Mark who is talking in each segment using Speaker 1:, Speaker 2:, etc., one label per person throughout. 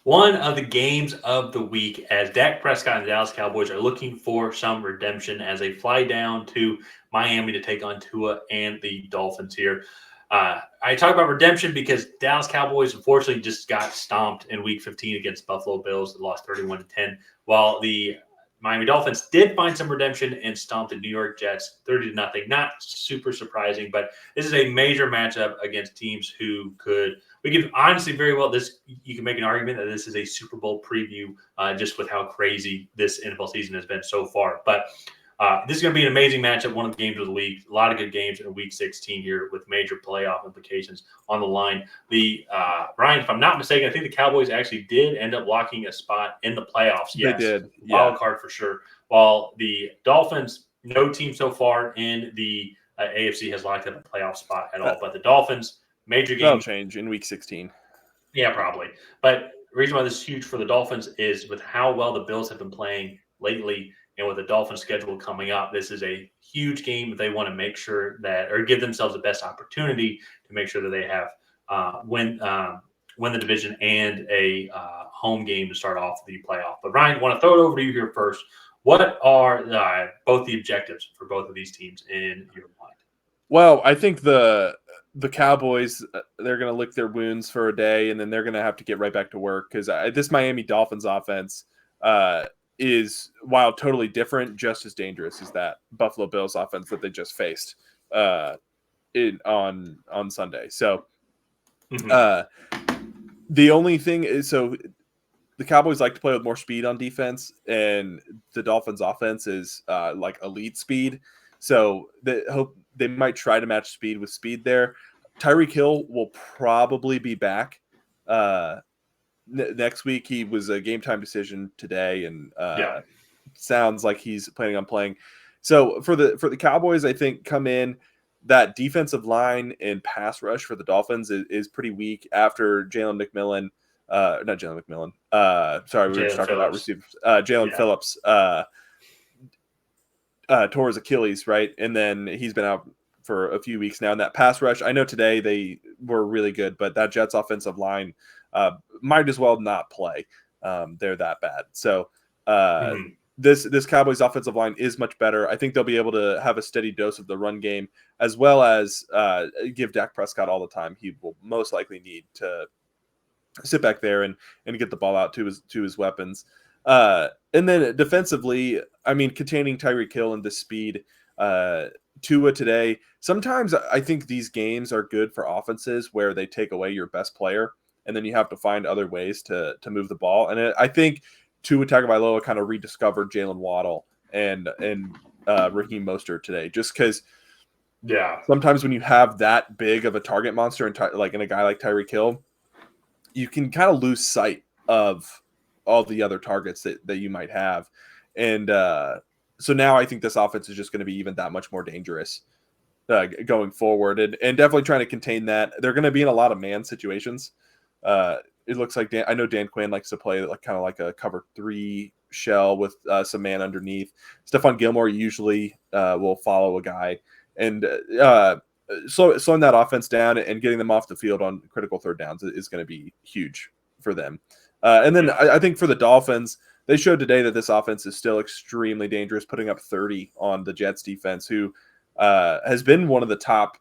Speaker 1: One of the games of the week as Dak Prescott and the Dallas Cowboys are looking for some redemption as they fly down to Miami to take on Tua and the Dolphins here. I talk about redemption because Dallas Cowboys unfortunately just got stomped in Week 15 against Buffalo Bills that lost 31-10, while the Miami Dolphins did find some redemption and stomped the New York Jets 30-0. Not super surprising, but this is a major matchup against teams who could. We could honestly very well this. You can make an argument that this is a Super Bowl preview, just with how crazy this NFL season has been so far. But this is going to be an amazing matchup, one of the games of the week. A lot of good games in Week 16 here with major playoff implications on the line. Brian, if I'm not mistaken, I think the Cowboys actually did end up locking a spot in the playoffs. Yes,
Speaker 2: they did.
Speaker 1: Wild card for sure. While the Dolphins, no team so far in the AFC has locked up a playoff spot at all. But the Dolphins, major game.
Speaker 2: That'll change in Week 16.
Speaker 1: Yeah, probably. But the reason why this is huge for the Dolphins is with how well the Bills have been playing lately. And with the Dolphins schedule coming up, this is a huge game. They want to make sure that, or give themselves the best opportunity to make sure that they have win the division and a home game to start off the playoff. But Ryan, I want to throw it over to you here first. What are both the objectives for both of these teams in your mind?
Speaker 2: Well, I think the Cowboys, they're going to lick their wounds for a day, and then they're going to have to get right back to work because this Miami Dolphins offense is, while totally different, just as dangerous as that Buffalo Bills offense that they just faced on Sunday. So the only thing is, so the Cowboys like to play with more speed on defense, and the Dolphins offense is like elite speed. So they might try to match speed with speed there. Tyreek Hill will probably be back next week. He was a game time decision today, and sounds like he's planning on playing. So for the Cowboys, I think come in that defensive line and pass rush for the Dolphins is pretty weak after Jalen McMillan. Not Jalen McMillan. Sorry, we were just talking about receivers. Jalen Phillips tore his Achilles, right? And then he's been out for a few weeks now. And that pass rush, I know today they were really good, but that Jets offensive line might as well not play. They're that bad. So this Cowboys offensive line is much better. I think they'll be able to have a steady dose of the run game, as well as give Dak Prescott all the time he will most likely need to sit back there and get the ball out to his weapons. And then defensively, I mean, containing Tyreek Hill and the speed, Tua today. Sometimes I think these games are good for offenses where they take away your best player, and then you have to find other ways to move the ball. And I think Tua Tagovailoa kind of rediscovered Jalen Waddle and Raheem Mostert today, just because.
Speaker 1: Yeah.
Speaker 2: Sometimes when you have that big of a target monster and like in a guy like Tyreek Hill, you can kind of lose sight of all the other targets that you might have. And so now I think this offense is just going to be even that much more dangerous going forward, and definitely trying to contain that. They're going to be in a lot of man situations. It looks like I know Dan Quinn likes to play like kind of like a cover 3 shell with some man underneath. Stephon Gilmore usually will follow a guy, and slowing that offense down and getting them off the field on critical third downs is going to be huge for them. And then I think for the Dolphins, they showed today that this offense is still extremely dangerous, putting up 30 on the Jets defense, who has been one of the top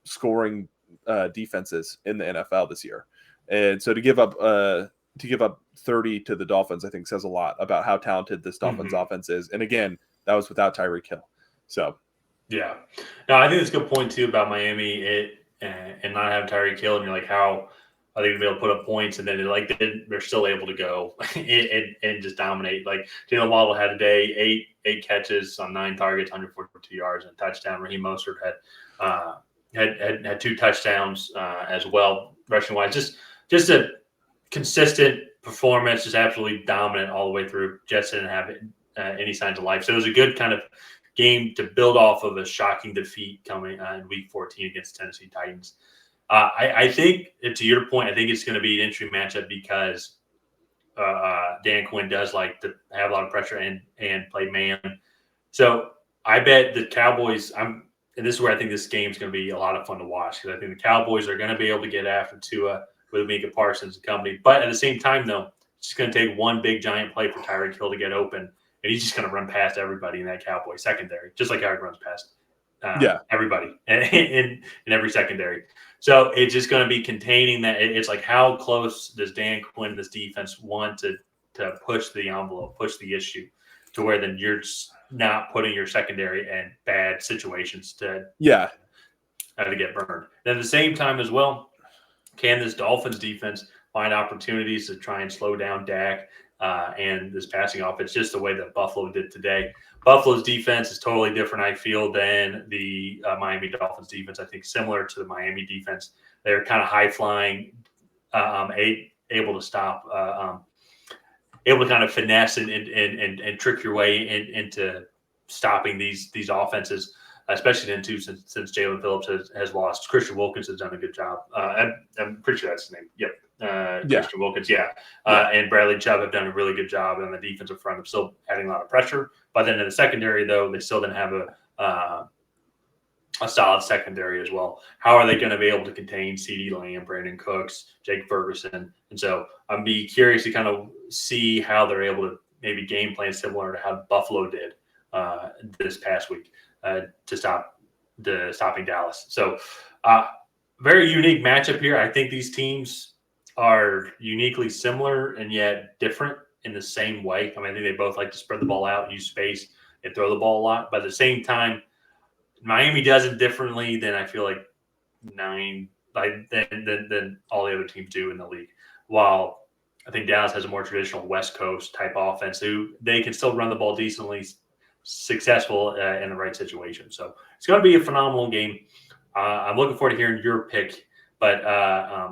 Speaker 2: scoring defenses in the NFL this year. And so to give up 30 to the Dolphins, I think says a lot about how talented this Dolphins offense is. And again, that was without Tyreek Hill. So,
Speaker 1: yeah, no, I think that's a good point too about Miami and not having Tyreek Hill, and you're like, how are they gonna be able to put up points? And then they're still able to go and just dominate. Like Jalen Waddle had today, eight catches on 9 targets, 142 yards, and a touchdown. Raheem Mostert had 2 touchdowns as well, rushing wise. Just a consistent performance, just absolutely dominant all the way through. Jets didn't have any signs of life, so it was a good kind of game to build off of a shocking defeat coming in Week 14 against Tennessee Titans. I think, to your point, I think it's going to be an interesting matchup because Dan Quinn does like to have a lot of pressure and play man. So I bet the Cowboys. And this is where I think this game is going to be a lot of fun to watch, because I think the Cowboys are going to be able to get after Tua with Micah Parsons and company. But at the same time, though, It's just going to take one big giant play for Tyreek Hill to get open, and he's just going to run past everybody in that Cowboy secondary, just like how he runs past everybody in every secondary. So it's just going to be containing that. It's like, how close does Dan Quinn, this defense, want to push the envelope, push the issue, to where then you're just not putting your secondary in bad situations to get burned. And at the same time as well, can this Dolphins defense find opportunities to try and slow down Dak and this passing offense, just the way that Buffalo did today? Buffalo's defense is totally different, I feel, than the Miami Dolphins defense. I think similar to the Miami defense. They're kind of high-flying, able to stop, able to kind of finesse and trick your way into stopping these offenses, especially then too, since Jalen Phillips has lost. Christian Wilkins has done a good job. I'm pretty sure that's his name. Yep. Christian Wilkins, and Bradley Chubb have done a really good job on the defensive front of still adding a lot of pressure. But then in the secondary, though, they still didn't have a solid secondary as well. How are they going to be able to contain CeeDee Lamb, Brandon Cooks, Jake Ferguson? And so I'm be curious to kind of see how they're able to maybe game plan similar to how Buffalo did this past week to stopping Dallas. So very unique matchup here. I think these teams are uniquely similar and yet different in the same way. I mean, I think they both like to spread the ball out, use space, and throw the ball a lot. But at the same time, Miami does it differently than I feel like than all the other teams do in the league. While I think Dallas has a more traditional West Coast type offense, who they can still run the ball decently, successful in the right situation. So it's going to be a phenomenal game. I'm looking forward to hearing your pick. But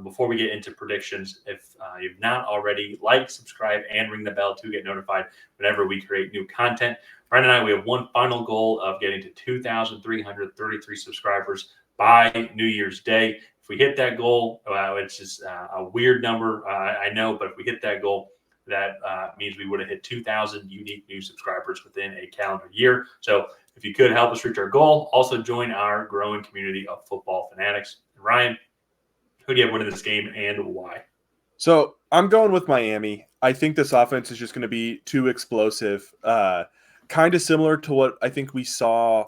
Speaker 1: before we get into predictions, if you've not already, like, subscribe, and ring the bell to get notified whenever we create new content. Brian and I, we have one final goal of getting to 2,333 subscribers by New Year's Day. If we hit that goal, it's just a weird number, I know, but if we hit that goal, that means we would have hit 2,000 unique new subscribers within a calendar year. So if you could help us reach our goal, also join our growing community of football fanatics. And Ryan, who do you have winning this game and why?
Speaker 2: So I'm going with Miami. I think this offense is just going to be too explosive. Kind of similar to what I think we saw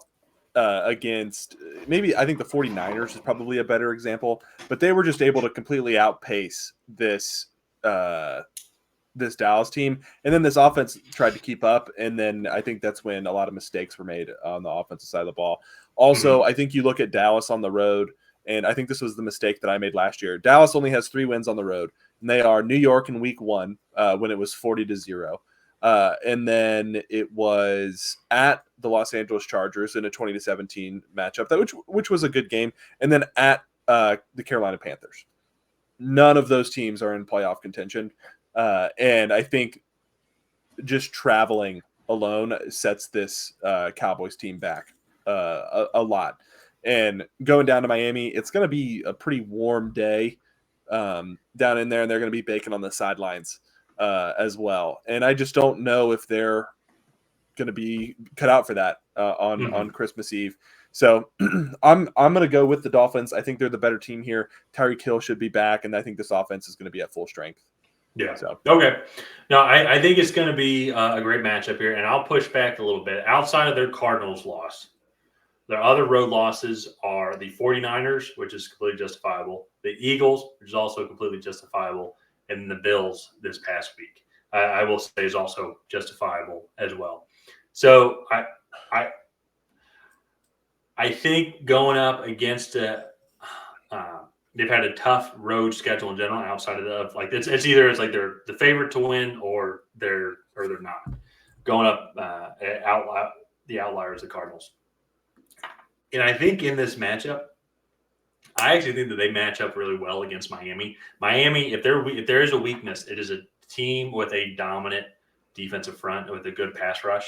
Speaker 2: against maybe I think the 49ers is probably a better example, but they were just able to completely outpace this Dallas team. And then this offense tried to keep up. And then I think that's when a lot of mistakes were made on the offensive side of the ball. Also, I think you look at Dallas on the road, and I think this was the mistake that I made last year. Dallas only has 3 wins on the road, and they are New York in week 1 when it was 40-0. And then it was at the Los Angeles Chargers in a 20-17 matchup, which was a good game. And then at the Carolina Panthers. None of those teams are in playoff contention. And I think just traveling alone sets this Cowboys team back a lot. And going down to Miami, it's going to be a pretty warm day down in there, and they're going to be baking on the sidelines as well. And I just don't know if they're going to be cut out for that on Christmas Eve. So I'm going to go with the Dolphins. I think they're the better team here. Tyreek Hill should be back, and I think this offense is going to be at full strength.
Speaker 1: Yeah. So. Okay. No, I think it's going to be a great matchup here, and I'll push back a little bit. Outside of their Cardinals loss, their other road losses are the 49ers, which is completely justifiable, the Eagles, which is also completely justifiable, and the Bills this past week, I will say, is also justifiable as well. So I think going up against they've had a tough road schedule in general. Outside of it's either like they're the favorite to win or they're not. Going up the outliers, the Cardinals. And I think in this matchup, I actually think that they match up really well against Miami. Miami, if there is a weakness, it is a team with a dominant defensive front with a good pass rush.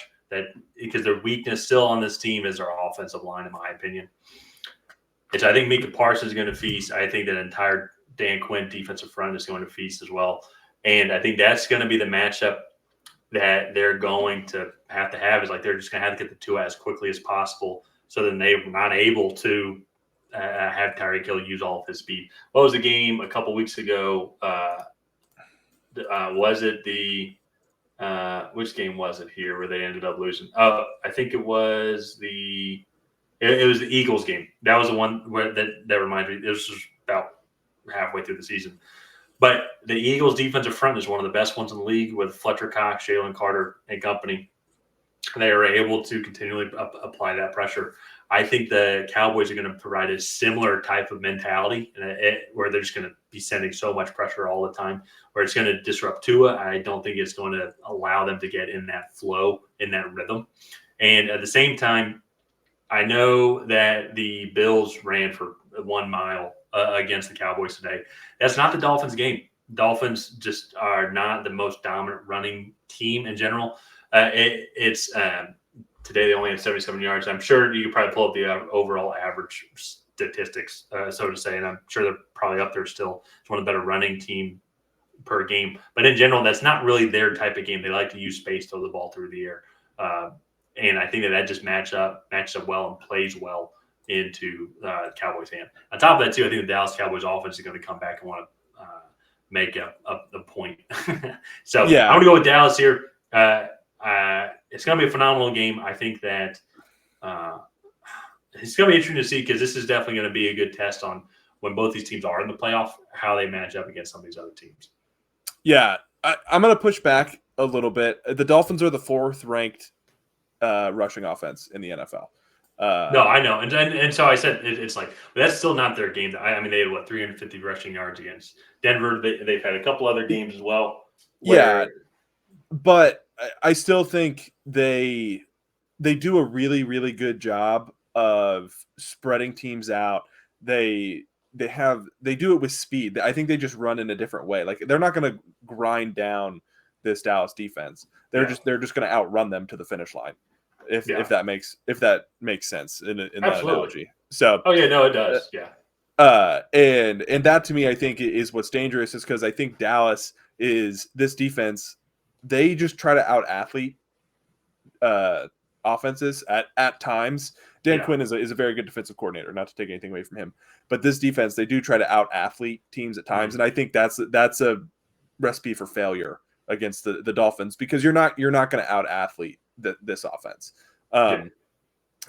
Speaker 1: Because their weakness still on this team is their offensive line, in my opinion. Which I think Micah Parsons is going to feast. I think that entire Dan Quinn defensive front is going to feast as well. And I think that's going to be the matchup that they're going to have is like they're just going to have to get the two as quickly as possible. So then they're not able to have Tyreek Hill use all of his speed. What was the game a couple weeks ago? Was it the which game was it here where they ended up losing? Oh, I think it was it was the Eagles game. That was the one where that reminds me. This was about halfway through the season. But the Eagles' defensive front is one of the best ones in the league with Fletcher Cox, Jalen Carter, and company. They are able to continually apply that pressure. I think the Cowboys are going to provide a similar type of mentality where they're just going to be sending so much pressure all the time, where it's going to disrupt Tua. I don't think it's going to allow them to get in that flow, in that rhythm. And at the same time, I know that the Bills ran for 1 mile against the Cowboys today. That's not the Dolphins' game. Dolphins just are not the most dominant running team in general. It's today they only had 77 yards. I'm sure you could probably pull up the overall average statistics, so to say, and I'm sure they're probably up there still. It's one of the better running team per game. But in general, that's not really their type of game. They like to use space, throw the ball through the air. And I think that just matches up well and plays well into the Cowboys' hand. On top of that, too, I think the Dallas Cowboys offense is going to come back and want to make a point. So
Speaker 2: Yeah.
Speaker 1: I'm going to go with Dallas here. It's going to be a phenomenal game. I think that it's going to be interesting to see because this is definitely going to be a good test on when both these teams are in the playoff, how they match up against some of these other teams.
Speaker 2: Yeah, I'm going to push back a little bit. The Dolphins are the 4th ranked rushing offense in the NFL.
Speaker 1: No, I know, and so I said it's like that's still not their game. I mean, they had 350 rushing yards against Denver. They've had a couple other games as well.
Speaker 2: Yeah, but I still think they do a really, really good job of spreading teams out. They do it with speed. I think they just run in a different way. Like they're not going to grind down this Dallas defense. They're just going to outrun them to the finish line. If that makes sense in that analogy. So
Speaker 1: it does.
Speaker 2: And that to me I think is what's dangerous is because I think Dallas is this defense. They just try to out athlete offenses at times. Dan Quinn is a very good defensive coordinator, not to take anything away from him. But this defense, they do try to out athlete teams at times, and I think that's a recipe for failure against the Dolphins because you're not going to out athlete this offense.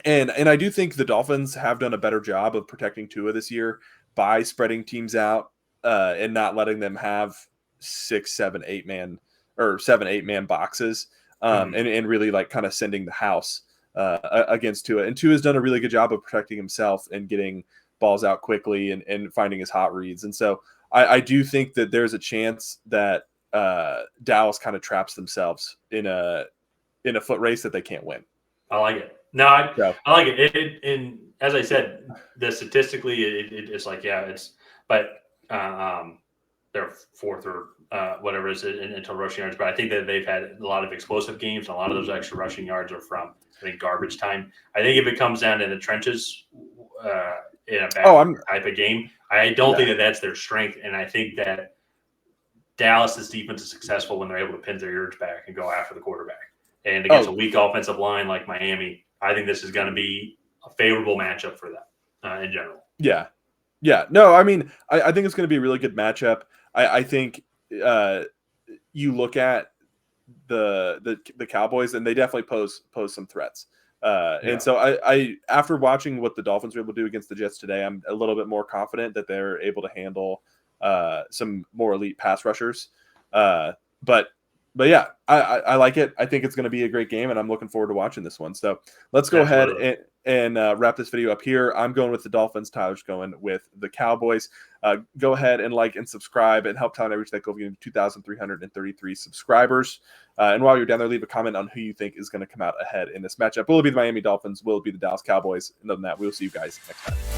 Speaker 2: And I do think the Dolphins have done a better job of protecting Tua this year by spreading teams out and not letting them have 6, 7, 8 man or 7, 8 man boxes and really like kind of sending the house against Tua. And Tua has done a really good job of protecting himself and getting balls out quickly and finding his hot reads. And so I do think that there's a chance that Dallas kind of traps themselves in a foot race that they can't win.
Speaker 1: I like it. No, I like it. And as I said, statistically, it's like but they're 4th or whatever it is in total rushing yards. But I think that they've had a lot of explosive games. And a lot of those extra rushing yards are from garbage time. I think if it comes down to the trenches in a type of game, I don't think that that's their strength. And I think that Dallas's defense is successful when they're able to pin their ears back and go after the quarterback. And against a weak offensive line like Miami, I think this is going to be a favorable matchup for them in general.
Speaker 2: Yeah. No, I mean, I think it's going to be a really good matchup. I think you look at the Cowboys, and they definitely pose some threats. And so I after watching what the Dolphins were able to do against the Jets today, I'm a little bit more confident that they're able to handle some more elite pass rushers. But yeah, I like it. I think it's going to be a great game, and I'm looking forward to watching this one. So let's go ahead and wrap this video up here. I'm going with the Dolphins. Tyler's going with the Cowboys. Go ahead and like and subscribe and help Tyler reach that goal of 2,333 subscribers. And while you're down there, leave a comment on who you think is going to come out ahead in this matchup. Will it be the Miami Dolphins? Will it be the Dallas Cowboys? And other than that, we'll see you guys next time.